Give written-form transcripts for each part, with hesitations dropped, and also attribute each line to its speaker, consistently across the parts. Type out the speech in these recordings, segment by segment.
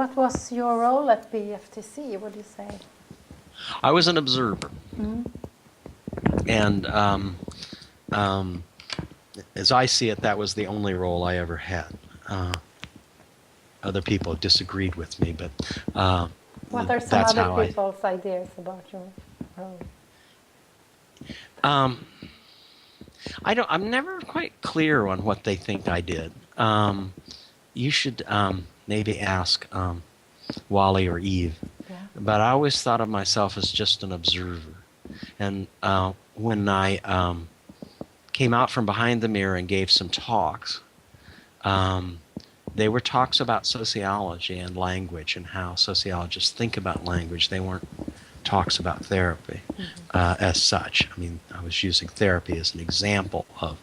Speaker 1: what was your role at BFTC, would you say?
Speaker 2: I was an observer. And as I see it, that was the only role I ever had. Other people disagreed with me, but
Speaker 1: what are some
Speaker 2: that's
Speaker 1: other
Speaker 2: how
Speaker 1: people's ideas about your role?
Speaker 2: I'm never quite clear on what they think I did. You should maybe ask Wally or Eve.
Speaker 1: Yeah.
Speaker 2: But I always thought of myself as just an observer. And when I came out from behind the mirror and gave some talks, they were talks about sociology and language and how sociologists think about language. They weren't talks about therapy as such. I mean, I was using therapy as an example of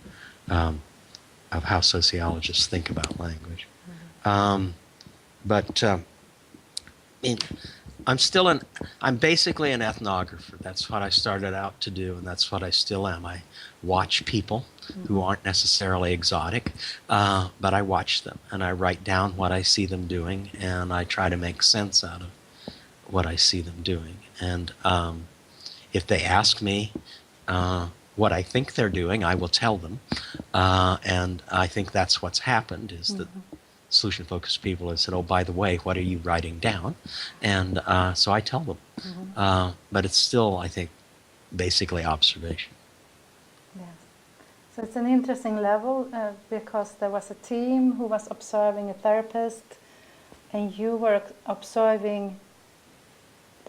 Speaker 2: how sociologists think about language. I'm basically an ethnographer. That's what I started out to do, and that's what I still am. I watch people who aren't necessarily exotic, but I watch them, and I write down what I see them doing, and I try to make sense out of what I see them doing. And if they ask me what I think they're doing, I will tell them. And I think that's what's happened, is that solution-focused people have said, oh, by the way, what are you writing down? And so I tell them. But it's still, I think, basically observation.
Speaker 1: Yes. So it's an interesting level because there was a team who was observing a therapist, and you were observing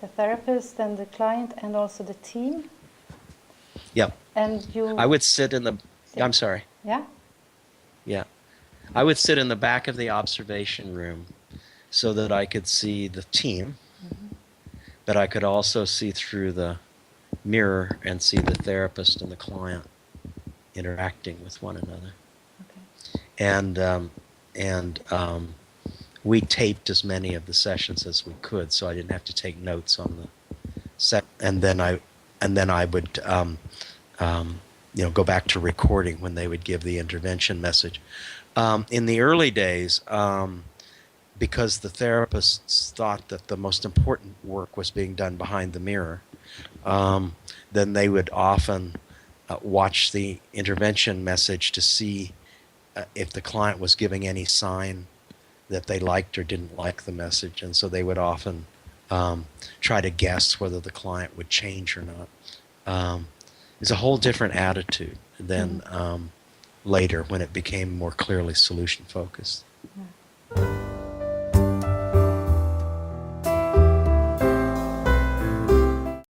Speaker 1: the therapist and the client and also the team.
Speaker 2: Yep.
Speaker 1: And
Speaker 2: I would sit in the... I'm sorry.
Speaker 1: Yeah?
Speaker 2: Yeah. I would sit in the back of the observation room so that I could see the team, but I could also see through the mirror and see the therapist and the client interacting with one another. Okay. And we taped as many of the sessions as we could, so I didn't have to take notes on the set. And then I would go back to recording when they would give the intervention message. In the early days, because the therapists thought that the most important work was being done behind the mirror, then they would often watch the intervention message to see if the client was giving any sign that they liked or didn't like the message. And so they would often try to guess whether the client would change or not. It's a whole different attitude than later when it became more clearly solution focused.